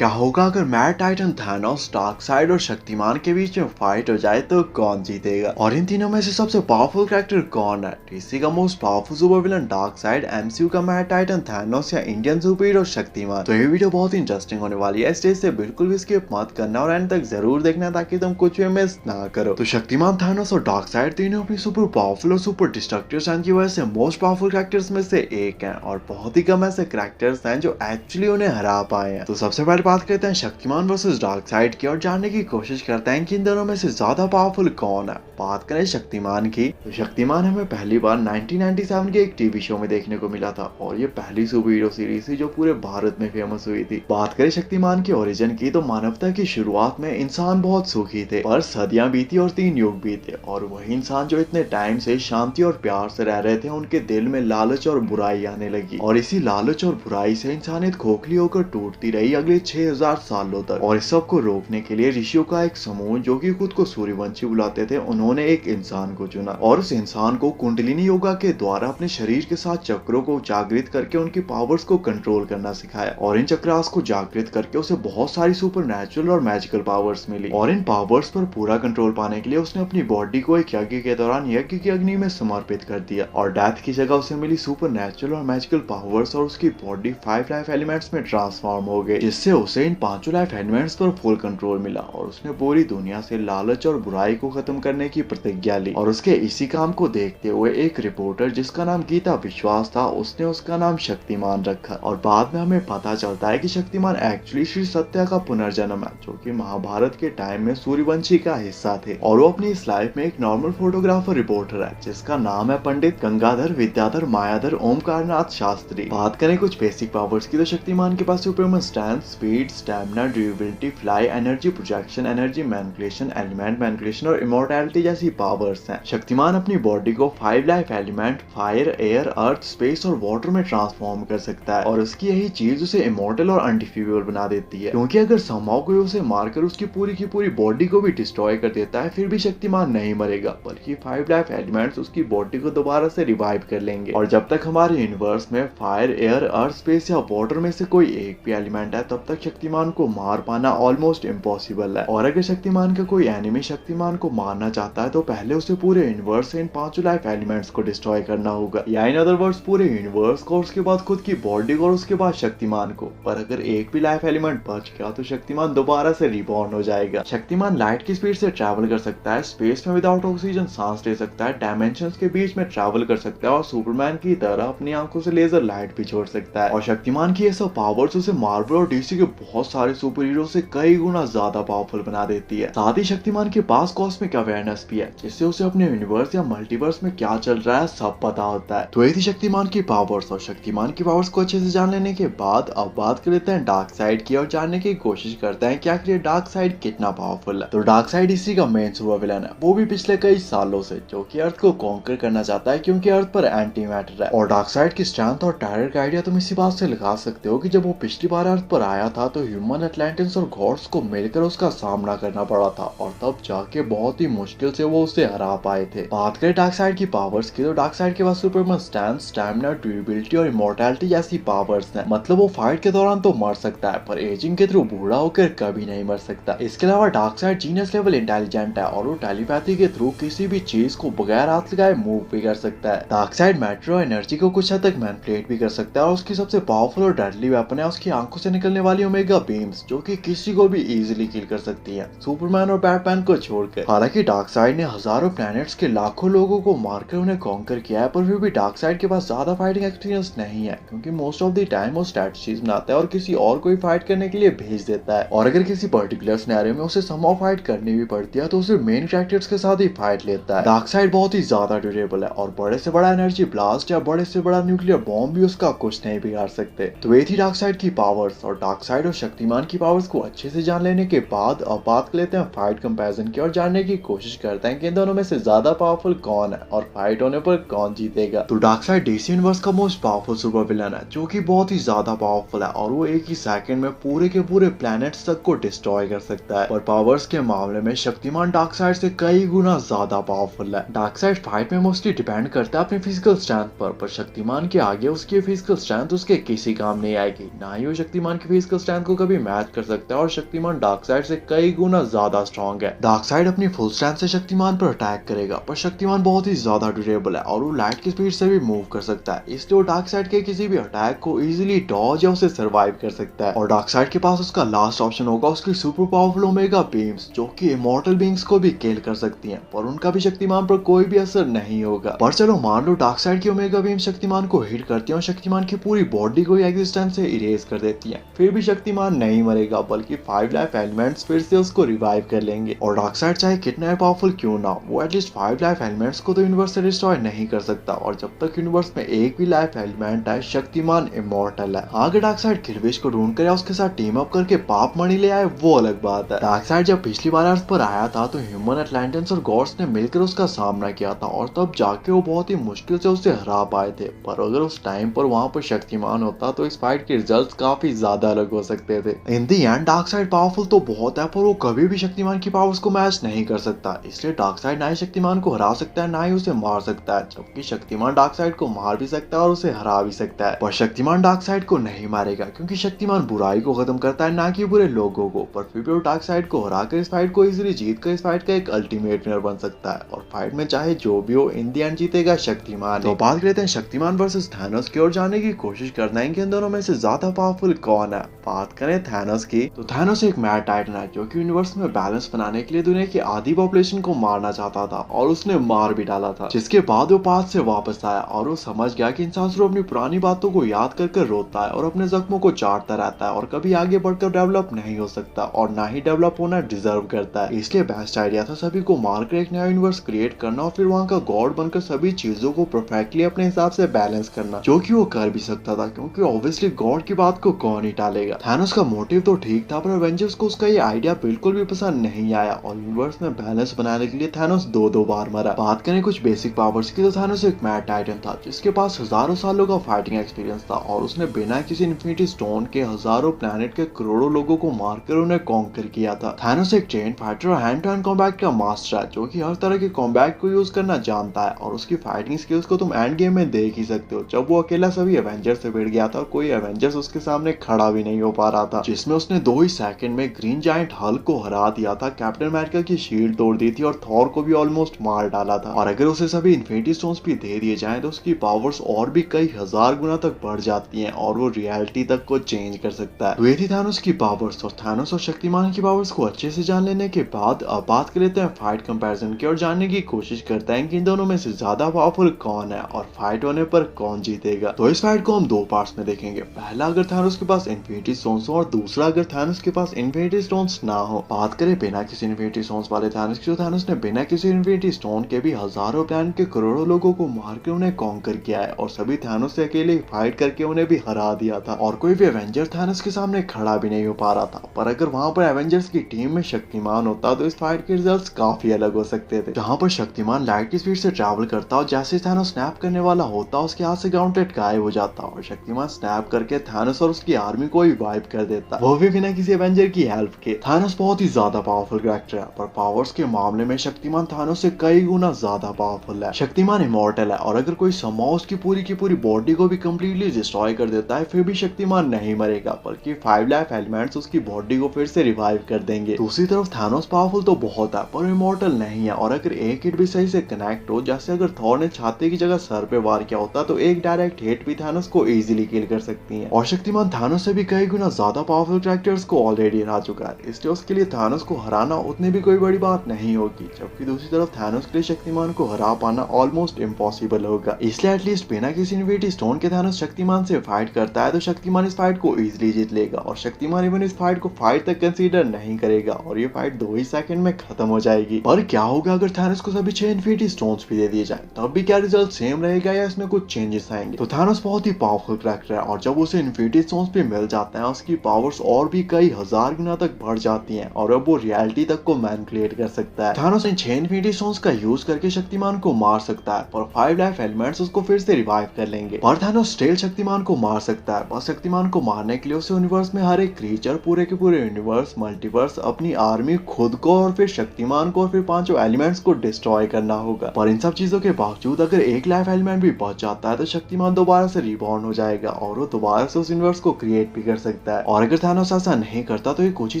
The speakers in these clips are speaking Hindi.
क्या होगा अगर मैड टाइटन थानोस, डार्कसाइड और शक्तिमान के बीच में फाइट हो जाए तो कौन जीतेगा? और इन तीनों में से सबसे पावरफुल कैरेक्टर कौन है? डीसी का most powerful super villain dark side, MCU का मैड टाइटन थानोस या इंडियन सुपर हीरो शक्तिमान? तो ये वीडियो बहुत इंटरेस्टिंग होने वाली है, स्टेज से बिल्कुल भी स्किप मत करना और एंड तक जरूर देखना ताकि तुम कुछ भी मिस ना करो। तो शक्तिमान, थानोस और डार्कसाइड तीनों अपनी सुपर पावरफुल और सुपर डिस्ट्रक्टिव स्ट्रेंथ की वजह से मोस्ट पावरफुल कैरेक्टर्स में से एक हैं और बहुत ही कम ऐसे कैरेक्टर्स हैं जो एक्चुअली उन्हें हरा पाए हैं। तो सबसे पहले बात करते हैं शक्तिमान वर्सेस डार्कसाइड की और जानने की कोशिश करते हैं कि इन दोनों में से ज्यादा पावरफुल कौन है। बात करें शक्तिमान की, तो शक्तिमान हमें पहली बार 1997 के एक टीवी शो में देखने को मिला था और ये पहली सुपर हीरो सीरीज थी जो पूरे भारत में फेमस हुई थी। बात करें शक्तिमान के ओरिजिन की, तो मानवता की शुरुआत में इंसान बहुत सुखी थे, पर सदियां बीती और 3 युग बीते और वही इंसान जो इतने टाइम से शांति और प्यार से रह रहे थे, उनके दिल में लालच और बुराई आने लगी और इसी लालच और बुराई से इंसानियत खोखली होकर टूटती रही अगले 6000 सालों तक। और इस सब को रोकने के लिए ऋषियों का एक समूह जो कि खुद को सूर्यवंशी बुलाते थे, उन्होंने एक इंसान को चुना और उस इंसान को कुंडलिनी योगा के द्वारा अपने शरीर के साथ चक्रों को जागृत करके उनकी पावर्स को कंट्रोल करना सिखाया और इन चक्रास को जागृत करके उसे बहुत सारी सुपर नेचुरल और मैजिकल पावर्स मिली और इन पावर्स पर पूरा कंट्रोल पाने के लिए उसने अपनी बॉडी को एक यज्ञ के दौरान यज्ञ की अग्नि में समर्पित कर दिया और डेथ की जगह उसे मिली सुपर नेचुरल और मैजिकल पावर्स और उसकी बॉडी 5 लाइफ एलिमेंट्स में ट्रांसफॉर्म हो गई, जिससे उसे इन 5 लाइफ एलिमेंट्स पर फुल कंट्रोल मिला और उसने पूरी दुनिया से लालच और बुराई को खत्म करने की प्रतिज्ञा ली। और उसके इसी काम को देखते हुए एक रिपोर्टर जिसका नाम गीता विश्वास था, उसने उसका नाम शक्तिमान रखा और बाद में हमें पता चलता है कि शक्तिमान एक्चुअली श्री सत्या का पुनर्जन्म है जो कि महाभारत के टाइम में सूर्यवंशी का हिस्सा थे और वो अपनी इस लाइफ में एक नॉर्मल फोटोग्राफर रिपोर्टर है जिसका नाम है पंडित गंगाधर विद्याधर मायाधर ओमकारनाथ शास्त्री। बात करें कुछ बेसिक पावर्स की, तो शक्तिमान के पास superman strength, speed, stamina, durability, fly, energy projection, energy manipulation, element manipulation और इमोर्टैलिटी जैसी पावर्स हैं। शक्तिमान अपनी बॉडी को 5 life element fire, air, earth, space और वाटर में ट्रांसफॉर्म कर सकता है और उसकी यही चीज उसे इमोर्टल और अनडिफीजेबल बना देती है, क्योंकि अगर समहाउ कोई उसे मारकर उसकी पूरी की पूरी बॉडी को भी डिस्ट्रॉय कर देता है फिर भी शक्तिमान नहीं मरेगा, बल्कि 5 लाइफ एलिमेंट्स उसकी बॉडी को दोबारा से रिवाइव कर लेंगे। और जब तक हमारे यूनिवर्स में फायर, एयर, अर्थ, स्पेस या वाटर में से कोई एक भी एलिमेंट है तब तक शक्तिमान को मार पाना ऑलमोस्ट इम्पॉसिबल है। और अगर शक्तिमान का कोई एनिमी शक्तिमान को मारना चाहता है तो पहले उसे पूरे यूनिवर्स से इन 5 लाइफ एलिमेंट्स को डिस्ट्रॉय करना होगा, या इन अदर वर्ड्स पूरे यूनिवर्स को, उसके बाद खुद की बॉडी को और उसके बाद शक्तिमान को। पर अगर एक भी लाइफ एलिमेंट बच गया तो शक्तिमान दोबारा से रिबॉर्न हो जाएगा। शक्तिमान लाइट की स्पीड से ट्रैवल कर सकता है, स्पेस में विदाउट ऑक्सीजन सांस ले सकता है, डायमेंशंस के बीच में ट्रैवल कर सकता है और सुपरमैन की तरह अपनी आंखों से लेजर लाइट भी छोड़ सकता है। और शक्तिमान की ये सब पावर्स उसे मार्वल और डीसी के बहुत सारे सुपर हीरो से कई गुना ज्यादा पावरफुल बना देती है। साथ ही शक्तिमान के पास कॉस्मिक अवेयरनेस भी है जिससे उसे अपने यूनिवर्स या मल्टीवर्स में क्या चल रहा है सब पता होता है। तो ये थी शक्तिमान की पावर्स और शक्तिमान की पावर्स को अच्छे से जान लेने के बाद अब बात कर लेते हैं डार्कसाइड की और जानने की कोशिश करते हैं कि आखिर डार्कसाइड कितना पावरफुल है। तो डार्कसाइड इसी का मेन सुपर विलन है, वो भी पिछले कई सालों से, जो कि अर्थ को कॉन्कर करना चाहता है क्योंकि अर्थ पर एंटी मैटर है। और डार्कसाइड की स्ट्रेंथ और टेरर का आइडिया तुम इसी बात से लगा सकते हो कि जब वो पिछली बार अर्थ पर आया था तो ह्यूमन, अटलांटिस और गॉड्स को मिलकर उसका सामना करना पड़ा था और तब जाके बहुत ही मुश्किल से वो उसे हरा पाए थे। बात करें डार्कसाइड की पावर्स की, तो डार्कसाइड के पास सुपरमैन स्ट्रेंथ, स्टैमिना, ड्यूरेबिलिटी और इमोर्टैलिटी जैसी पावर्स हैं। मतलब वो फाइट के दौरान तो मर सकता है पर एजिंग के थ्रू बूढ़ा होकर कभी नहीं मर सकता। इसके अलावा डार्कसाइड जीनियस लेवल इंटेलिजेंट है और वो टेलीपैथी के थ्रू किसी भी चीज को बगैर हाथ लगाए मूव भी कर सकता है। डार्कसाइड मैटर और एनर्जी को कुछ हद तक मैनिपुलेट भी कर सकता है और उसकी सबसे पावरफुल और डेडली वेपन है उसकी आंखों से निकलने वाली ओमेगा बीम्स, जो कि किसी को भी इजीली किल कर सकती है, सुपरमैन और बैटमैन को छोड़कर। हालांकि डार्कसाइड ने हजारों प्लैनेट्स के लाखों लोगों को मारकर उन्हें कॉन्कर किया है, पर फिर भी डार्कसाइड के पास ज्यादा फाइटिंग एक्सपीरियंस नहीं है क्योंकि मोस्ट ऑफ द टाइम वो स्ट्रैटेजीज बनाता है और किसी और को फाइट करने के लिए भेज देता है। और अगर किसी पर्टिकुलर सिनेरियो में उसे समहाउ फाइट करनी भी पड़ती है तो उसे मेन कैरेक्टर्स के साथ ही फाइट लेता है। डार्कसाइड बहुत ही ज्यादा ड्यूरेबल है और बड़े से बड़ा एनर्जी ब्लास्ट या बड़े से बड़ा न्यूक्लियर बॉम्ब भी उसका कुछ नहीं बिगाड़ सकते। तो ये थी डार्कसाइड की पावर्स और डार्कसाइड और शक्तिमान की पावर्स को अच्छे से जान लेने के बाद अब बात कर लेते हैं फाइट कंपैरिजन की और जानने की कोशिश करते हैं कि इन दोनों में से ज्यादा पावरफुल कौन है और फाइट होने पर कौन जीतेगा। तो डार्कसाइड डीसी यूनिवर्स का मोस्ट पावरफुल सुपर विलन है जो कि बहुत ही ज्यादा पावरफुल है और वो एक ही सेकंड में पूरे के पूरे प्लैनेट्स तक को डिस्ट्रॉय कर सकता है। और पावर्स के मामले में शक्तिमान डार्कसाइड से कई गुना ज्यादा पावरफुल है। डार्कसाइड फाइट में मोस्टली डिपेंड करता है अपने फिजिकल स्ट्रेंथ पर शक्तिमान के आगे उसकी फिजिकल स्ट्रेंथ उसके किसी काम नहीं आएगी, ना ही वो शक्तिमान की फिजिकल स्ट्रेंथ को कभी मैच कर सकता है और शक्तिमान डार्कसाइड से कई गुना ज्यादा स्ट्रॉन्ग है। डार्कसाइड अपनी फुल स्ट्रेंथ से शक्तिमान पर अटैक करेगा, पर शक्तिमान बहुत ही ज्यादा ड्यूरेबल है और वो लाइट की स्पीड से भी मूव कर सकता है, इसलिए वो डार्कसाइड के किसी भी अटैक को इजीली डॉज या उसे सर्वाइव कर सकता है। और डार्कसाइड के पास उसका लास्ट ऑप्शन होगा उसकी सुपर पावरफुल ओमेगा बीम्स, जो कि इमॉर्टल बींग्स को भी किल कर सकती हैं, पर उनका भी शक्तिमान पर कोई भी असर नहीं होगा। पर चलो मान लो डार्कसाइड की ओमेगा बीम शक्तिमान को हिट करती है और शक्तिमान की पूरी बॉडी को एग्जिस्टेंस से इरेज कर देती है, फिर भी शक्तिमान नहीं मरेगा, बल्कि 5 लाइफ एलिमेंट्स फिर से उसको रिवाइव कर लेंगे। और डार्कसाइड चाहे कितना पावरफुल क्यों ना, वो एटलीस्ट 5 लाइफ एलिमेंट्स को तो यूनिवर्स से डिस्ट्रॉय नहीं कर सकता, और जब तक यूनिवर्स में एक भी लाइफ एलिमेंट है शक्तिमान इमॉर्टल है। आगे डार्कसाइड किलविश को ढूंढ कर या उसके साथ टीम अप करके पाप मणि ले आए वो अलग बात है। डार्कसाइड जब पिछली बार अर्थ पर आया था तो ह्यूमन अटलांटियंस और गॉड्स ने मिलकर उसका सामना किया था और तब जाके वो बहुत ही मुश्किल से उसे हरा पाए थे, पर अगर उस टाइम पर वहां पर शक्तिमान होता तो इस फाइट के रिजल्ट्स काफी ज्यादा अलग हो सकते थे। इन दी एंड डार्कसाइड पावरफुल तो बहुत है, पर वो कभी भी शक्तिमान की पावर्स को मैच नहीं कर सकता, इसलिए डार्कसाइड ना ही शक्तिमान को हरा सकता है ना ही उसे मार सकता है, जबकि शक्तिमान डार्कसाइड को मार भी सकता है और उसे हरा भी सकता है। पर शक्तिमान डार्कसाइड को नहीं मारेगा, क्योंकि शक्तिमान बुराई को खत्म करता है ना कि बुरे लोगों को। पर फिर भी वो डार्कसाइड को हराकर इस फाइट को इजीली जीत कर इस फाइट का एक अल्टीमेट विनर बन सकता है, और फाइट में चाहे जो भी हो इन दी एंड जीतेगा शक्तिमान। तो बात करते हैं शक्तिमान वर्सेस थैनोस की और जानने की कोशिश करना है कि इन दोनों में से ज्यादा पावरफुल कौन है। बात करें थैनोस की, तो थैनोस एक मैड टाइटन है जो कि यूनिवर्स में बैलेंस बनाने के लिए दुनिया की आधी पॉपुलेशन को मारना चाहता था, और उसने मार भी डाला था, जिसके बाद वो पाथ से वापस आया और वो समझ गया कि इंसान सिर्फ अपनी पुरानी बातों को याद कर रोता है और अपने जख्मों को चाटता रहता है और कभी आगे बढ़कर डेवलप नहीं हो सकता और ना ही डेवलप होना डिजर्व करता है। इसलिए बेस्ट आइडिया था सभी को मारकर एक नया यूनिवर्स क्रिएट करना और फिर वहां का गॉड बनकर सभी चीजों को परफेक्टली अपने हिसाब से बैलेंस करना, जो कि वो कर भी सकता था, क्योंकि ऑब्वियसली गॉड की बात को कौन ही टालेगा। थैनोस का मोटिव तो ठीक था, पर एवेंजर्स को उसका ये आइडिया बिल्कुल भी पसंद नहीं आया और यूनिवर्स में बैलेंस बनाने के लिए थैनोस दो बार मरा। बात करें कुछ बेसिक पावर्स की, तो थैनोस एक मैड टाइटन था जिसके पास हजारों सालों का फाइटिंग एक्सपीरियंस था और उसने बिना किसी इन्फिनिटी स्टोन के हजारों प्लैनेट के करोड़ों लोगों को मारकर उन्हें कॉन्कर किया था। थैनोस एक चेन फाइटर और हैंड टू हैंड कॉम्बैट का मास्टर है, जो कि हर तरह के कॉम्बैट को यूज करना जानता है, और उसकी फाइटिंग स्किल्स को तुम एंड गेम में देख ही सकते हो, जब वो अकेला सभी एवेंजर्स से भिड़ गया था और कोई एवेंजर्स उसके सामने खड़ा भी नहीं हो पा रहा था, जिसमें उसने 2 ही सेकंड में ग्रीन जायंट हल्क को हरा दिया था, कैप्टन अमेरिका की शील्ड तोड़ दी थी और थॉर को भी ऑलमोस्ट मार डाला था। और अगर उसे सभी इन्फिनिटी स्टोन्स भी दे दिए जाएं तो उसकी पावर्स और भी कई हजार गुना तक बढ़ जाती हैं और वो रियलिटी तक को चेंज कर सकता है। तो ये थी थैनोस की पावर्स, और थैनोस और शक्तिमान की पावर्स को अच्छे से जान लेने के बाद अब बात कर लेते हैं फाइट कंपैरिजन की और जानने की कोशिश करते हैं कि इन दोनों में से ज्यादा पावरफुल कौन है और फाइट होने पर कौन जीतेगा। तो इस फाइट को हम 2 पार्ट्स में देखेंगे। पहला, अगर थैनोस के पास इन्फिनिटी स्टोन्स हो, और दूसरा, अगर थैनोस के पास इन्फिनिटी स्टोन्स ना हो। बात करें बिना किसी इन्फिनिटी स्टोन्स वाले थैनोस की, तो थैनोस ने बिना किसी इन्फिनिटी स्टोन के भी हजारों प्लैनेट के करोड़ों लोगों को मारकर उन्हें कॉन्कर किया है और सभी थैनोस से अकेले फाइट करके उन्हें भी हरा दिया था, और कोई भी एवेंजर थैनोस के सामने खड़ा भी नहीं हो पा रहा था। पर अगर वहां पर एवेंजर्स की टीम में शक्तिमान होता तो इस फाइट के रिजल्ट्स काफी अलग हो सकते थे, जहां पर शक्तिमान लाइट की स्पीड से ट्रैवल करता और जैसे थैनोस स्नैप करने वाला होता उसके हाथ से ग्राउंडेड गायब हो जाता और शक्तिमान स्नैप करके थैनोस और उसकी आर्मी को ही वाइप कर देता, वो भी बिना किसी एवेंजर की हेल्प के। थैनोस बहुत ही ज्यादा पावरफुल कैरेक्टर है, पर पावर्स के मामले में शक्तिमान थैनोस से कई गुना ज्यादा पावरफुल है। शक्तिमान इमॉर्टल है और अगर कोई समहाउ उसकी पूरी की पूरी बॉडी को भी कंप्लीटली डिस्ट्रॉय कर देता है फिर भी शक्तिमान नहीं मरेगा, बल्कि 5 लाइफ एलिमेंट्स उसकी बॉडी को फिर से रिवाइव कर देंगे। दूसरी तरफ थैनोस पावरफुल तो बहुत है पर इमॉर्टल नहीं है, और अगर एक हिट भी सही से कनेक्ट हो, जैसे अगर थॉर ने छाती की जगह सर पे वार किया होता तो एक डायरेक्ट हिट भी थैनोस को इजीली किल कर सकती है। और शक्तिमान थैनोस से भी कई गुना ज्यादा पावरफुल कैरेक्टर्स को ऑलरेडी हरा चुका है, इसलिए उसके लिए थैनोस को हराना उतनी भी कोई बड़ी बात नहीं होगी, जबकि दूसरी तरफ थैनोस के लिए शक्तिमान को हरा पाना ऑलमोस्ट इम्पॉसिबल होगा। इसलिए एटलीस्ट बिना किसी इन्फिनिटी स्टोन के थैनोस शक्तिमान से फाइट करता है तो शक्तिमान इस फाइट को इजीली जीत लेगा, और शक्तिमान इवन इस फाइट को फाइट तक कंसीडर नहीं करेगा और ये फाइट 2 ही सेकंड में खत्म हो जाएगी। पर क्या होगा अगर थैनोस को सभी 6 इन्फिनिटी स्टोन्स भी दे दिए जाए, तब भी क्या रिजल्ट सेम रहेगा या इसमें कुछ चेंजेस आएंगे? तो थैनोस बहुत ही पावरफुल कैरेक्टर है और जब उसे इन्फिनिटी स्टोन्स भी मिल जाते हैं उसकी पावर्स और भी कई हजार गुना तक बढ़ जाती हैं और अब वो रियलिटी तक को मैनिपुलेट कर सकता है। थैनोस इन 6 इन्फिनिटी स्टोन्स का यूज करके शक्तिमान को मार सकता है, पर 5 लाइफ एलिमेंट्स उसको फिर से रिवाइव कर लेंगे। पर थैनोस स्टिल शक्तिमान को मार सकता है, बस शक्तिमान को मारने के लिए उसे यूनिवर्स में हर एक क्रीचर, पूरे के पूरे यूनिवर्स, मल्टीवर्स, अपनी आर्मी, खुद को और फिर शक्तिमान को और फिर 5 एलिमेंट्स को डिस्ट्रॉय करना होगा। पर इन सब चीजों के बावजूद अगर एक लाइफ एलिमेंट भी बच जाता है तो शक्तिमान दोबारा से रिबॉर्न हो जाएगा और वो दोबारा से उस यूनिवर्स को क्रिएट भी कर सकता है। और अगर थानोस ऐसा नहीं करता तो ये कुछ ही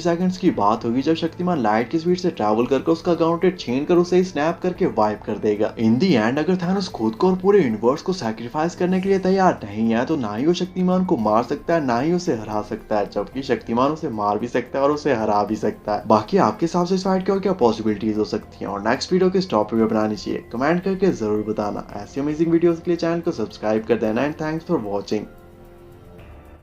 सेकंड्स की बात होगी जब शक्तिमान लाइट की स्पीड से ट्रैवल करके उसका गाउंटेड छीन कर उसे स्नैप करके वाइप कर देगा। इन दी एंड अगर थानोस खुद को और पूरे यूनिवर्स को सैक्रिफाइस करने के लिए तैयार नहीं है तो ना ही वो शक्तिमान को मार सकता है, ना ही उसे हरा सकता है, जबकि शक्तिमान उसे मार भी सकता है और उसे हरा भी सकता है। बाकी आपके हिसाब से इस फाइट की और क्या पॉसिबिलिटीज हो सकती हैं और नेक्स्ट वीडियो किस टॉपिक पे बनानी चाहिए, कमेंट करके जरूर बताना। ऐसी अमेजिंग वीडियोस के लिए चैनल को सब्सक्राइब कर देना एंड थैंक्स फॉर वॉचिंग।